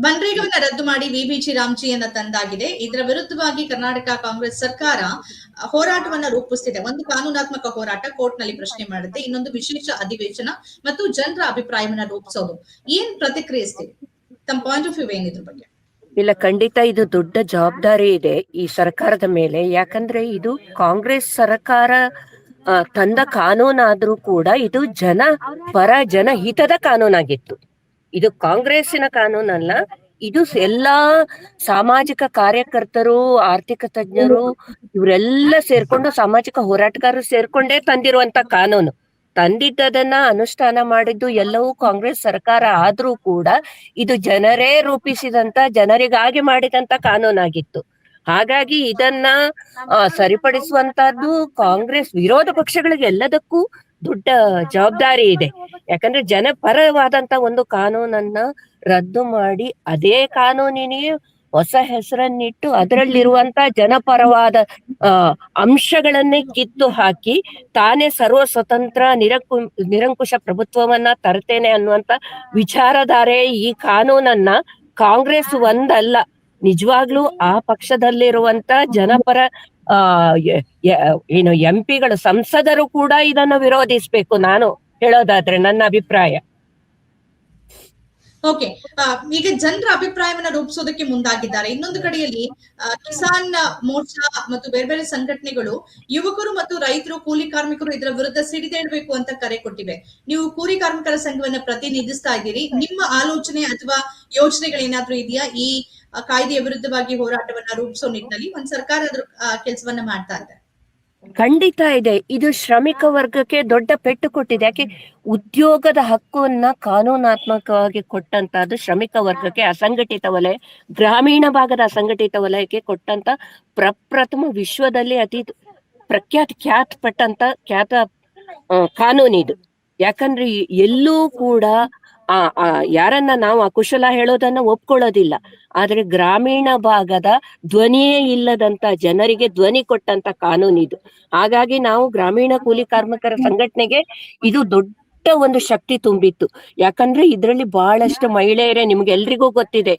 ಮನ್ರೇಗಾವನ್ನ ರದ್ದು ಮಾಡಿ ವಿಬಿಜಿ ರಾಮ್ಜಿಯನ್ನ ತಂದಾಗಿದೆ. ಇದರ ವಿರುದ್ಧವಾಗಿ ಕರ್ನಾಟಕ ಕಾಂಗ್ರೆಸ್ ಸರ್ಕಾರ ಹೋರಾಟವನ್ನ ರೂಪಿಸುತ್ತಿದೆ. ಒಂದು ಕಾನೂನಾತ್ಮಕ ಹೋರಾಟ ಕೋರ್ಟ್ ನಲ್ಲಿ ಪ್ರಶ್ನೆ ಮಾಡುತ್ತೆ, ಇನ್ನೊಂದು ವಿಶೇಷ ಅಧಿವೇಶನ ಮತ್ತು ಜನರ ಅಭಿಪ್ರಾಯವನ್ನ ರೂಪಿಸೋದು. ಏನ್ ಪ್ರತಿಕ್ರಿಯಿಸ್ತೀವಿ? ತಮ್ಮ ಪಾಯಿಂಟ್ ಆಫ್ ವ್ಯೂ ಏನಿದ್ರ ಬಗ್ಗೆ? ಇಲ್ಲ, ಖಂಡಿತ ಇದು ದೊಡ್ಡ ಜವಾಬ್ದಾರಿ ಇದೆ ಈ ಸರ್ಕಾರದ ಮೇಲೆ. ಯಾಕಂದ್ರೆ ಇದು ಕಾಂಗ್ರೆಸ್ ಸರ್ಕಾರ ತಂದ ಕಾನೂನಾದ್ರೂ ಕೂಡ ಇದು ಜನಹಿತದ ಕಾನೂನಾಗಿತ್ತು. ಇದು ಕಾಂಗ್ರೆಸ್ಸಿನ ಕಾನೂನಲ್ಲ. ಇದು ಎಲ್ಲಾ ಸಾಮಾಜಿಕ ಕಾರ್ಯಕರ್ತರು, ಆರ್ಥಿಕ ತಜ್ಞರು, ಇವರೆಲ್ಲ ಸೇರ್ಕೊಂಡು, ಸಾಮಾಜಿಕ ಹೋರಾಟಗಾರರು ಸೇರ್ಕೊಂಡೇ ತಂದಿರುವಂತ ಕಾನೂನು. ತಂದಿದ್ದದನ್ನ ಅನುಷ್ಠಾನ ಮಾಡಿದ್ದು ಎಲ್ಲವೂ ಕಾಂಗ್ರೆಸ್ ಸರ್ಕಾರ ಆದ್ರೂ ಕೂಡ ಇದು ಜನರೇ ರೂಪಿಸಿದಂತ, ಜನರಿಗಾಗಿ ಮಾಡಿದಂತ ಕಾನೂನಾಗಿತ್ತು. ಹಾಗಾಗಿ ಇದನ್ನ ಸರಿಪಡಿಸುವಂತಹದ್ದು ಕಾಂಗ್ರೆಸ್ ವಿರೋಧ ಪಕ್ಷಗಳಿಗೆ ಎಲ್ಲದಕ್ಕೂ ದೊಡ್ಡ ಜವಾಬ್ದಾರಿ ಇದೆ. ಯಾಕಂದ್ರೆ ಜನಪರವಾದಂತ ಒಂದು ಕಾನೂನನ್ನ ರದ್ದು ಮಾಡಿ ಅದೇ ಕಾನೂನಿನಿಗೆ ಹೊಸ ಹೆಸರನ್ನಿಟ್ಟು ಅದರಲ್ಲಿರುವಂತ ಜನಪರವಾದ ಅಂಶಗಳನ್ನೇ ಕಿತ್ತು ಹಾಕಿ ತಾನೇ ಸರ್ವ ಸ್ವತಂತ್ರ ನಿರಂಕುಶ ಪ್ರಭುತ್ವವನ್ನ ತರ್ತೇನೆ ಅನ್ನುವಂತ ವಿಚಾರಧಾರೆ ಈ ಕಾನೂನನ್ನ ಕಾಂಗ್ರೆಸ್ ಒಂದಲ್ಲ, ನಿಜವಾಗ್ಲೂ ಆ ಪಕ್ಷದಲ್ಲಿರುವಂತ ಜನಪರ ಏನು ಎಂಪಿಗಳು, ಸಂಸದರು ಕೂಡ ಇದನ್ನು ವಿರೋಧಿಸ್ಬೇಕು. ನಾನು ಹೇಳೋದಾದ್ರೆ ನನ್ನ ಅಭಿಪ್ರಾಯ. ಓಕೆ, ಈಗ ಜನರ ಅಭಿಪ್ರಾಯವನ್ನ ರೂಪಿಸೋದಕ್ಕೆ ಮುಂದಾಗಿದ್ದಾರೆ. ಇನ್ನೊಂದು ಕಡೆಯಲ್ಲಿ ಕಿಸಾನ್ ಮೋರ್ಚಾ ಮತ್ತು ಬೇರೆ ಬೇರೆ ಸಂಘಟನೆಗಳು ಯುವಕರು ಮತ್ತು ರೈತರು, ಕೂಲಿ ಕಾರ್ಮಿಕರು ಇದರ ವಿರುದ್ಧ ಸಿಡಿದೇಳಬೇಕು ಅಂತ ಕರೆ ಕೊಟ್ಟಿವೆ. ನೀವು ಕೂಲಿ ಕಾರ್ಮಿಕರ ಸಂಘವನ್ನ ಪ್ರತಿನಿಧಿಸ್ತಾ ಇದ್ದೀರಿ. ನಿಮ್ಮ ಆಲೋಚನೆ ಅಥವಾ ಯೋಚನೆಗಳೇನಾದ್ರೂ ಇದೆಯಾ? ಈ ಕಾಯ್ದೆಯ ವಿರುದ್ಧವಾಗಿ ಹೋರಾಟವನ್ನ ರೂಪಿಸೋ ನಿಟ್ಟಿನಲ್ಲಿ ಒಂದು ಸರ್ಕಾರ ಅದ್ರ ಕೆಲಸವನ್ನ ಮಾಡ್ತಾ ಇದೆ. ಖಂಡಿತ ಇದೆ. ಇದು ಶ್ರಮಿಕ ವರ್ಗಕ್ಕೆ ದೊಡ್ಡ ಪೆಟ್ಟು ಕೊಟ್ಟಿದೆ. ಯಾಕೆ ಉದ್ಯೋಗದ ಹಕ್ಕನ್ನ ಕಾನೂನಾತ್ಮಕವಾಗಿ ಕೊಟ್ಟಂತದ್ದು ಶ್ರಮಿಕ ವರ್ಗಕ್ಕೆ, ಅಸಂಘಟಿತ ವಲಯ, ಗ್ರಾಮೀಣ ಭಾಗದ ಅಸಂಘಟಿತ ವಲಯಕ್ಕೆ ಕೊಟ್ಟಂತ ಪ್ರಪ್ರಥಮ ವಿಶ್ವದಲ್ಲಿ ಅತಿ ಖ್ಯಾತ ಕಾನೂನಿದು. ಯಾಕಂದ್ರೆ ಎಲ್ಲೂ ಕೂಡ ಯಾರನ್ನ ನಾವು ಅಕುಶಲ ಹೇಳೋದನ್ನ ಒಪ್ಕೊಳ್ಳೋದಿಲ್ಲ. ಆದ್ರೆ ಗ್ರಾಮೀಣ ಭಾಗದ ಧ್ವನಿಯೇ ಇಲ್ಲದಂತ ಜನರಿಗೆ ಧ್ವನಿ ಕೊಟ್ಟಂತ ಕಾನೂನಿದು. ಹಾಗಾಗಿ ನಾವು ಗ್ರಾಮೀಣ ಕೂಲಿ ಕಾರ್ಮಿಕರ ಸಂಘಟನೆಗೆ ಇದು ದೊಡ್ಡ ಒಂದು ಶಕ್ತಿ ತುಂಬಿತ್ತು. ಯಾಕಂದ್ರೆ ಇದರಲ್ಲಿ ಬಹಳಷ್ಟು ಮಹಿಳೆಯರೇ, ನಿಮ್ಗೆಲ್ರಿಗೂ ಗೊತ್ತಿದೆ,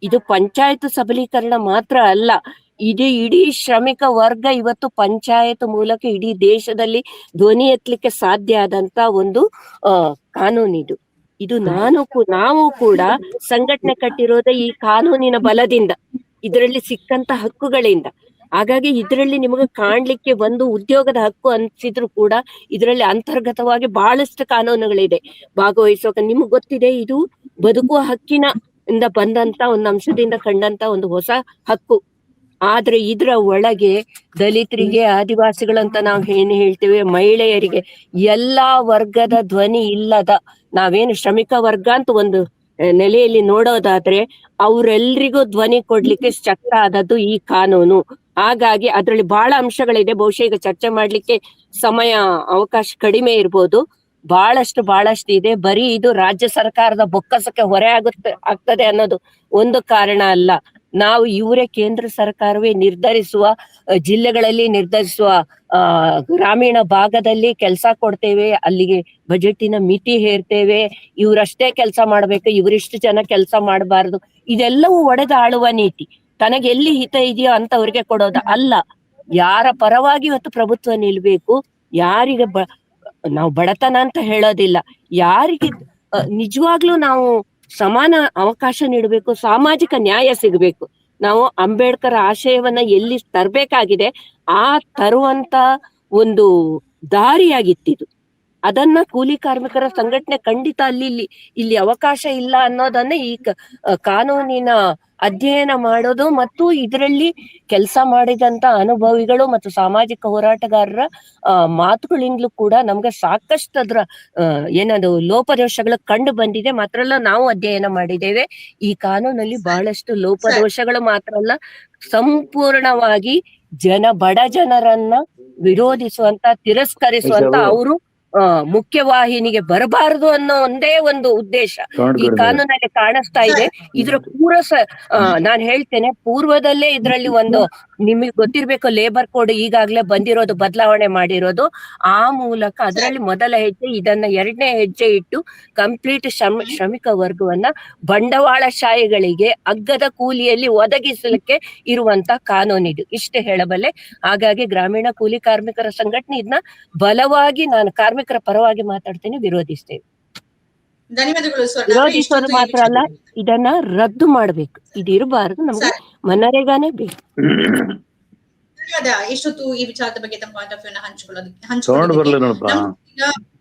ಇದು ಪಂಚಾಯತ್ ಸಬಲೀಕರಣ ಮಾತ್ರ ಅಲ್ಲ, ಇಡೀ ಶ್ರಮಿಕ ವರ್ಗ ಇವತ್ತು ಪಂಚಾಯತ್ ಮೂಲಕ ಇಡೀ ದೇಶದಲ್ಲಿ ಧ್ವನಿ ಎತ್ತಲಿಕ್ಕೆ ಸಾಧ್ಯ ಆದಂತ ಒಂದು ಕಾನೂನಿದು. ಇದು ನಾವು ಕೂಡ ಸಂಘಟನೆ ಕಟ್ಟಿರೋದೇ ಈ ಕಾನೂನಿನ ಬಲದಿಂದ, ಇದರಲ್ಲಿ ಸಿಕ್ಕಂತ ಹಕ್ಕುಗಳಿಂದ. ಹಾಗಾಗಿ ಇದರಲ್ಲಿ ನಿಮಗೆ ಕಾಣ್ಲಿಕ್ಕೆ ಒಂದು ಉದ್ಯೋಗದ ಹಕ್ಕು ಅನ್ಸಿದ್ರು ಕೂಡ ಇದರಲ್ಲಿ ಅಂತರ್ಗತವಾಗಿ ಬಹಳಷ್ಟು ಕಾನೂನುಗಳಿದೆ ಭಾಗವಹಿಸುವಾಗ. ನಿಮ್ಗೆ ಗೊತ್ತಿದೆ, ಇದು ಬದುಕುವ ಹಕ್ಕಿನ ಇಂದ ಬಂದಂತ ಒಂದು ಅಂಶದಿಂದ ಕಂಡಂತ ಒಂದು ಹೊಸ ಹಕ್ಕು. ಆದ್ರೆ ಇದ್ರ ಒಳಗೆ ದಲಿತರಿಗೆ, ಆದಿವಾಸಿಗಳಂತ ನಾವು ಏನ್ ಹೇಳ್ತೇವೆ, ಮಹಿಳೆಯರಿಗೆ, ಎಲ್ಲಾ ವರ್ಗದ ಧ್ವನಿ ಇಲ್ಲದ, ನಾವೇನು ಶ್ರಮಿಕ ವರ್ಗ ಅಂತ ಒಂದು ನೆಲೆಯಲ್ಲಿ ನೋಡೋದಾದ್ರೆ ಅವರೆಲ್ರಿಗೂ ಧ್ವನಿ ಕೊಡ್ಲಿಕ್ಕೆ ಶಕ್ತ ಆದದ್ದು ಈ ಕಾನೂನು. ಹಾಗಾಗಿ ಅದ್ರಲ್ಲಿ ಬಹಳ ಅಂಶಗಳಿದೆ. ಬಹುಶಃ ಈಗ ಚರ್ಚೆ ಮಾಡ್ಲಿಕ್ಕೆ ಸಮಯ ಅವಕಾಶ ಕಡಿಮೆ ಇರ್ಬೋದು. ಬಹಳಷ್ಟು ಇದೆ. ಬರೀ ಇದು ರಾಜ್ಯ ಸರ್ಕಾರದ ಬೊಕ್ಕಸಕ್ಕೆ ಹೊರೆ ಆಗ್ತದೆ ಅನ್ನೋದು ಒಂದು ಕಾರಣ ಅಲ್ಲ. ನಾವು ಇವರೇ ಕೇಂದ್ರ ಸರ್ಕಾರವೇ ನಿರ್ಧರಿಸುವ, ಜಿಲ್ಲೆಗಳಲ್ಲಿ ನಿರ್ಧರಿಸುವ, ಗ್ರಾಮೀಣ ಭಾಗದಲ್ಲಿ ಕೆಲಸ ಕೊಡ್ತೇವೆ, ಅಲ್ಲಿಗೆ ಬಜೆಟಿನ ಮಿತಿ ಹೇರ್ತೇವೆ, ಇವರಷ್ಟೇ ಕೆಲಸ ಮಾಡ್ಬೇಕು, ಇವರಿಷ್ಟು ಜನ ಕೆಲಸ ಮಾಡಬಾರದು. ಇದೆಲ್ಲವೂ ಒಡೆದ ಆಳುವ ನೀತಿ. ತನಗೆ ಎಲ್ಲಿ ಹಿತ ಇದೆಯೋ ಅಂತವ್ರಿಗೆ ಕೊಡೋದು ಅಲ್ಲ. ಯಾರ ಪರವಾಗಿ ಇವತ್ತು ಪ್ರಭುತ್ವ ನಿಲ್ಬೇಕು, ಯಾರಿಗೆ ನಾವು ಬಡತನ ಅಂತ ಹೇಳೋದಿಲ್ಲ, ಯಾರಿಗೆ ನಿಜವಾಗ್ಲೂ ನಾವು ಸಮಾನ ಅವಕಾಶ ನೀಡಬೇಕು, ಸಾಮಾಜಿಕ ನ್ಯಾಯ ಸಿಗಬೇಕು. ನಾವು ಅಂಬೇಡ್ಕರ್ ಆಶಯವನ್ನ ಎಲ್ಲಿ ತರಬೇಕಾಗಿದೆ ಆ ತರುವಂತ ಒಂದು ದಾರಿಯಾಗಿತ್ತಿದು. ಅದನ್ನ ಕೂಲಿ ಕಾರ್ಮಿಕರ ಸಂಘಟನೆ ಖಂಡಿತ ಇಲ್ಲಿ ಅವಕಾಶ ಇಲ್ಲ ಅನ್ನೋದನ್ನ ಈ ಕಾನೂನಿನ ಅಧ್ಯಯನ ಮಾಡೋದು ಮತ್ತು ಇದರಲ್ಲಿ ಕೆಲಸ ಮಾಡಿದಂತ ಅನುಭವಿಗಳು ಮತ್ತು ಸಾಮಾಜಿಕ ಹೋರಾಟಗಾರರ ಮಾತುಗಳಿಂದಲೂ ಕೂಡ ನಮ್ಗೆ ಸಾಕಷ್ಟು ಅದ್ರ ಏನದು ಲೋಪದೋಷಗಳು ಕಂಡು ಬಂದಿದೆ. ಮಾತ್ರ ಅಲ್ಲ, ನಾವು ಅಧ್ಯಯನ ಮಾಡಿದ್ದೇವೆ. ಈ ಕಾನೂನಲ್ಲಿ ಬಹಳಷ್ಟು ಲೋಪದೋಷಗಳು ಮಾತ್ರ ಅಲ್ಲ, ಸಂಪೂರ್ಣವಾಗಿ ಬಡ ಜನರನ್ನ ವಿರೋಧಿಸುವಂತ, ತಿರಸ್ಕರಿಸುವಂತ, ಅವರು ಮುಖ್ಯವಾಹಿನಿಗೆ ಬರಬಾರದು ಅನ್ನೋ ಒಂದೇ ಒಂದು ಉದ್ದೇಶ ಈ ಕಾನೂನಲ್ಲಿ ಕಾಣಿಸ್ತಾ ಇದೆ. ಇದ್ರ ನಾನ್ ಹೇಳ್ತೇನೆ, ಪೂರ್ವದಲ್ಲೇ ಇದ್ರಲ್ಲಿ ಒಂದು ನಿಮಗೆ ಗೊತ್ತಿರ್ಬೇಕು, ಲೇಬರ್ ಕೋಡ್ ಈಗಾಗ್ಲೇ ಬಂದಿರೋದು, ಬದಲಾವಣೆ ಮಾಡಿರೋದು. ಆ ಮೂಲಕ ಅದರಲ್ಲಿ ಮೊದಲ ಹೆಜ್ಜೆ ಇದನ್ನ, ಎರಡನೇ ಹೆಜ್ಜೆ ಇಟ್ಟು ಕಂಪ್ಲೀಟ್ ಶ್ರಮಿಕ ವರ್ಗವನ್ನ ಬಂಡವಾಳಶಾಹಿಗಳಿಗೆ ಅಗ್ಗದ ಕೂಲಿಯಲ್ಲಿ ಒದಗಿಸಲಿಕ್ಕೆ ಇರುವಂತ ಕಾನೂನಿದು. ಇಷ್ಟೇ ಹೇಳಬಲ್ಲೆ. ಹಾಗಾಗಿ ಗ್ರಾಮೀಣ ಕೂಲಿ ಕಾರ್ಮಿಕರ ಸಂಘಟನೆ ಇದನ್ನ ಬಲವಾಗಿ, ನಾನು ಕಾರ್ಮಿಕರ ಪರವಾಗಿ ಮಾತಾಡ್ತೀನಿ, ವಿರೋಧಿಸ್ತೇವೆ. ಧನ್ಯವಾದಗಳು ವಿರೋಧಿಸೋದು ಮಾತ್ರ ಅಲ್ಲ, ಇದನ್ನ ರದ್ದು ಮಾಡ್ಬೇಕು. ಇದು ಇರಬಾರದು, ನಮ್ಗೆ ಮನರೇಗಾನೇ ಬೇಕು. ಧನ್ಯವಾದ. ಇಷ್ಟೊತ್ತು ಈ ವಿಚಾರದ ಬಗ್ಗೆ ತಮ್ಮ ಪಾಯಿಂಟ್ ಆಫ್ ವ್ಯೂ ಹಂಚಿಕೊಳ್ಳೋದಕ್ಕೆ